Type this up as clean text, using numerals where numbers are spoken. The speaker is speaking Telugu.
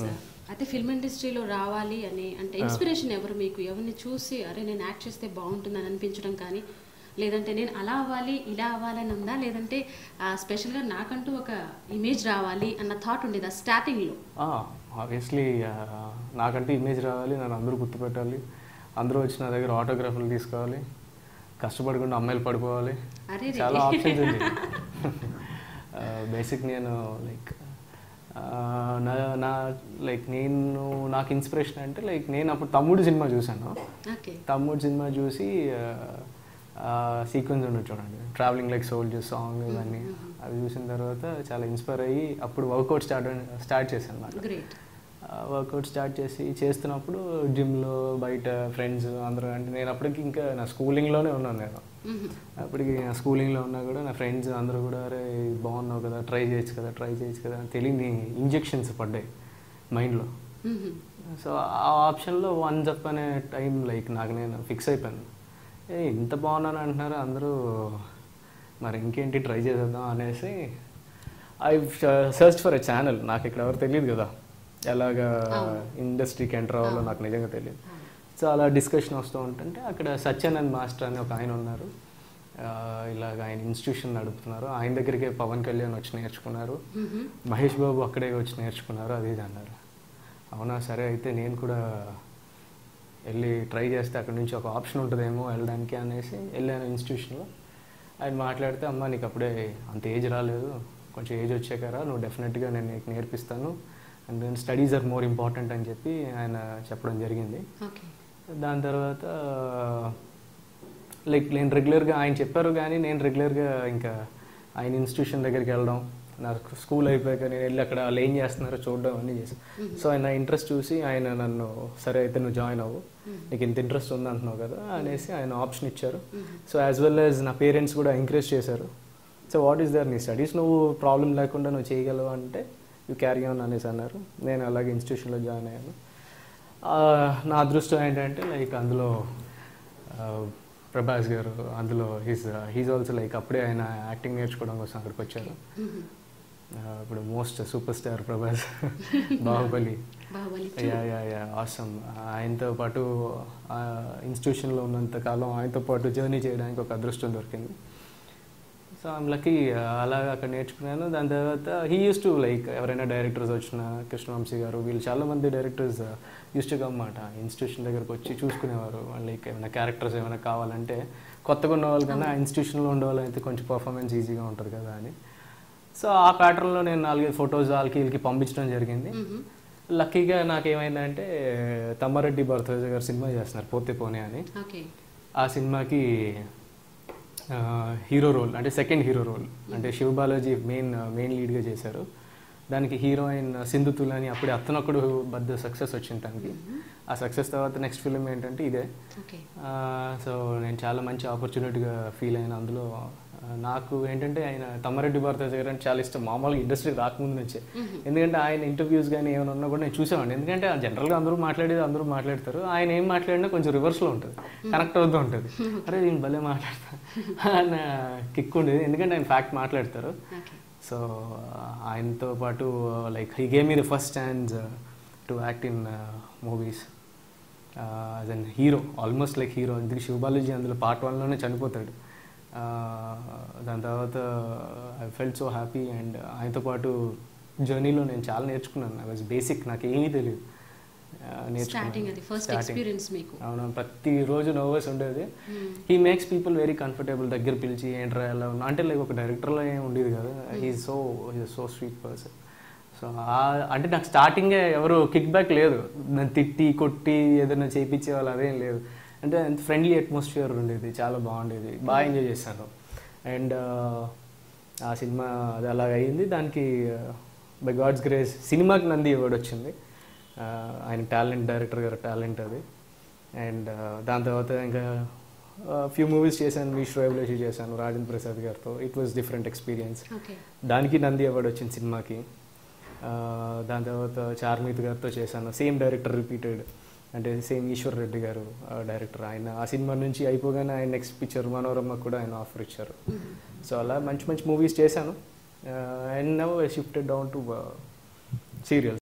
సార్ అయితే ఫిల్మ్ ఇండస్ట్రీలో రావాలి అని అంటే ఇన్స్పిరేషన్ ఎవరు మీకు? ఎవరిని చూసి అరే నేను యాక్ట్ చేస్తే బాగుంటుందని అనిపించడం కానీ, లేదంటే నేను అలా అవ్వాలి ఇలా అవ్వాలని ఉందా, లేదంటే స్పెషల్గా నాకంటూ ఒక ఇమేజ్ రావాలి అన్న థాట్ ఉండేదా స్టార్టింగ్లో? ఆబ్వియస్లీ నాకంటూ ఇమేజ్ రావాలి, నన్ను అందరూ గుర్తుపెట్టాలి, అందరూ వచ్చి నా దగ్గర ఆటోగ్రాఫ్లు తీసుకోవాలి, కష్టపడకుండా అమ్మాయిలు పడిపోవాలి, చాలా ఆప్షన్స్ ఉంది. బేసిక్ నేను లైక్ నాకు ఇన్స్పిరేషన్ అంటే లైక్ నేను అప్పుడు తమ్ముడు సినిమా చూశాను. తమ్ముడు సినిమా చూసి సీక్వెన్స్ ఉండదు చూడండి, ట్రావెలింగ్ లైక్ సోల్జర్ సాంగ్ ఇవన్నీ అవి చూసిన తర్వాత చాలా ఇన్స్పైర్ అయ్యి అప్పుడు వర్కౌట్ స్టార్ట్ చేశాను అన్నమాట. వర్కౌట్ స్టార్ట్ చేస్తున్నప్పుడు జిమ్లో బయట ఫ్రెండ్స్ అందరూ, అంటే నేను అప్పటికి ఇంకా నా స్కూలింగ్లోనే ఉన్నాను. నేను అప్పటికి నా స్కూలింగ్లో ఉన్నా కూడా నా ఫ్రెండ్స్ అందరూ కూడా అరే బాగున్నావు కదా, ట్రై చేయొచ్చు కదా అని తెలియని ఇంజెక్షన్స్ పడ్డాయి మైండ్లో. సో ఆ ఆప్షన్లో వన్స్ అప్ అనే టైం లైక్ నాకు నేను ఫిక్స్ అయిపోయాను, ఇంత బాగున్నాను అంటున్నారు అందరూ, మరి ఇంకేంటి ట్రై చేసేద్దాం అనేసి I search for a channel. నాకు ఇక్కడ ఎవరు తెలియదు కదా, ఎలాగా ఇండస్ట్రీకి ఎంటర్ అవ్వాలో నాకు నిజంగా తెలియదు. సో అలా డిస్కషన్ వస్తూ ఉంటుంటే అక్కడ సత్యానంద్ మాస్టర్ అని ఒక ఆయన ఉన్నారు, ఇలాగ ఆయన ఇన్స్టిట్యూషన్ నడుపుతున్నారు, ఆయన దగ్గరికి పవన్ కళ్యాణ్ వచ్చి నేర్చుకున్నారు, మహేష్ బాబు అక్కడే వచ్చి నేర్చుకున్నారు, అది ఇది అన్నారు. అవునా సరే అయితే నేను కూడా వెళ్ళి ట్రై చేస్తే అక్కడ నుంచి ఒక ఆప్షన్ ఉంటుందేమో వెళ్ళడానికి అనేసి వెళ్ళాను ఇన్స్టిట్యూషన్లో. ఆయన మాట్లాడితే అమ్మ నీకు అప్పుడే అంత ఏజ్ రాలేదు, కొంచెం ఏజ్ వచ్చాకరా నువ్వు డెఫినెట్గా నేను నీకు నేర్పిస్తాను, and then studies are more important అని చెప్పి ఆయన చెప్పడం జరిగింది. దాని తర్వాత లైక్ నేను రెగ్యులర్గా ఆయన చెప్పారు కానీ నేను రెగ్యులర్గా ఇంకా ఆయన ఇన్స్టిట్యూషన్ దగ్గరికి వెళ్ళడం, నా స్కూల్ అయిపోయాక నేను వెళ్ళి అక్కడ వాళ్ళు ఏం చేస్తున్నారో చూడడం అన్నీ చేశాను. సో ఆయన ఇంట్రెస్ట్ చూసి ఆయన నన్ను సరే అయితే నువ్వు జాయిన్ అవ్వు, నీకు ఇంత ఇంట్రెస్ట్ ఉంది అంటున్నావు కదా అనేసి ఆయన ఆప్షన్ ఇచ్చారు. సో యాజ్ వెల్ యాజ్ నా పేరెంట్స్ కూడా ఎంకరేజ్ చేశారు. సో వాట్ ఈస్ దర్ నీ స్టడీస్ నువ్వు ప్రాబ్లం లేకుండా నువ్వు చేయగలవు అంటే యూ క్యారీ ఆన్ అనేసి అన్నారు. నేను అలాగే ఇన్స్టిట్యూషన్లో జాయిన్ అయ్యాను. నా అదృష్టం ఏంటంటే లైక్ అందులో ప్రభాస్ గారు అందులో హీజ్ ఆల్సో లైక్ అప్పుడే ఆయన యాక్టింగ్ నేర్చుకోవడం కోసం అక్కడికి వచ్చారు. ఇప్పుడు most super star Prabhas, Baahubali, awesome. ఆయనతో పాటు ఇన్స్టిట్యూషన్లో ఉన్నంత కాలం ఆయనతో పాటు జర్నీ చేయడానికి ఒక అదృష్టం దొరికింది. సో ఐమ్ లక్కీ అలాగా అక్కడ నేర్చుకున్నాను. దాని తర్వాత హీ యూస్ టు లైక్ ఎవరైనా డైరెక్టర్స్ వచ్చిన కృష్ణవంశీ గారు వీళ్ళు చాలామంది డైరెక్టర్స్ యూస్ టు కమ్ మాట ఇన్స్టిట్యూషన్ దగ్గరకు వచ్చి చూసుకునేవారు. లైక్ ఏమైనా క్యారెక్టర్స్ ఏమైనా కావాలంటే కొత్తగా ఉన్న వాళ్ళకన్నా ఆ ఇన్స్టిట్యూషన్లో ఉండేవాళ్ళైతే కొంచెం పర్ఫార్మెన్స్ ఈజీగా ఉంటుంది కదా అని. సో ఆ ప్యాటర్న్లో నేను 4-5 ఫొటోస్ వాళ్ళకి వీళ్ళకి పంపించడం జరిగింది. లక్కీగా నాకేమైందంటే తమ్మారెడ్డి భరద్వాజ్ గారు సినిమా చేస్తున్నారు పోతే పోనే అని. ఆ సినిమాకి హీరో రోల్ అంటే సెకండ్ హీరో రోల్ అంటే శివబాలాజీ మెయిన్ లీడ్గా చేశారు. దానికి హీరోయిన్ సింధు తులాని అప్పుడే అత్తనొక్కడు పెద్ద సక్సెస్ వచ్చింది తనకి. ఆ సక్సెస్ తర్వాత నెక్స్ట్ ఫిలిం ఏంటంటే ఇదే. సో నేను చాలా మంచి ఆపర్చునిటీగా ఫీల్ అయిన అందులో. నాకు ఏంటంటే ఆయన తమ్మారెడ్డి భరద్వాజ్ గారు అంటే చాలా ఇష్టం మామూలుగా ఇండస్ట్రీ రాకముందు నుంచే. ఎందుకంటే ఆయన ఇంటర్వ్యూస్ కానీ ఏమైనా ఉన్నా కూడా నేను చూసేవాడిని. ఎందుకంటే జనరల్గా అందరూ మాట్లాడతారు, ఆయన ఏం మాట్లాడినా కొంచెం రివర్స్లో ఉంటుంది, కనెక్ట్ అవుతూ ఉంటుంది. అరే నేను భలే మాట్లాడతాను ఆయన కిక్ ఉండేది, ఎందుకంటే ఆయన ఫ్యాక్ట్ మాట్లాడతారు. సో ఆయనతో పాటు like he gave me the first chance to act in movies as an hero, almost like hero. ఎందుకు శివబాలాజీ అందులో పార్ట్ 1లోనే చనిపోతాడు. దాని తర్వాత I felt so happy. And ఆయనతో పాటు జర్నీలో నేను చాలా నేర్చుకున్నాను. ఐ వాజ్ బేసిక్, నాకు ఏమీ తెలియదు, అవును ప్రతిరోజు నర్వస్ ఉండేది. He makes people very comfortable, దగ్గర పిలిచి ఏంట్రా ఎలా ఉన్నా అంటే లైక్ ఒక డైరెక్టర్లో ఏం ఉండేది కదా. He's so sweet person. So అంటే నాకు స్టార్టింగే ఎవరు కిక్ బ్యాక్ లేదు, నన్ను తిట్టి కొట్టి ఏదైనా చేయించే వాళ్ళు అదేం లేదు. అంటే అంత ఫ్రెండ్లీ అట్మాస్ఫియర్ ఉండేది, చాలా బాగుండేది, బాగా ఎంజాయ్ చేశాను. అండ్ ఆ సినిమా అది అలాగ అయ్యింది. దానికి బై గాడ్స్ గ్రేస్ సినిమాకి నంది అవార్డు వచ్చింది. ఆయన టాలెంట్, డైరెక్టర్ గారు టాలెంట్ అది. అండ్ దాని తర్వాత ఇంకా ఫ్యూ మూవీస్ చేశాను, విష్ రెవల్యూషన్ చేశాను రాజేంద్ర ప్రసాద్ గారితో. It was different experience. దానికి నంది అవార్డు వచ్చింది సినిమాకి. దాని తర్వాత చార్మిత్ గారితో చేశాను, సేమ్ డైరెక్టర్ రిపీటెడ్, అంటే సేమ్ ఈశ్వర్ రెడ్డి గారు డైరెక్టర్. ఆయన ఆ సినిమా నుంచి అయిపోగానే ఆయన నెక్స్ట్ పిక్చర్ మనోరమ కూడా ఆయన ఆఫర్ ఇచ్చారు. సో అలా మంచి మంచి మూవీస్ చేశాను. And now I shifted down to serials.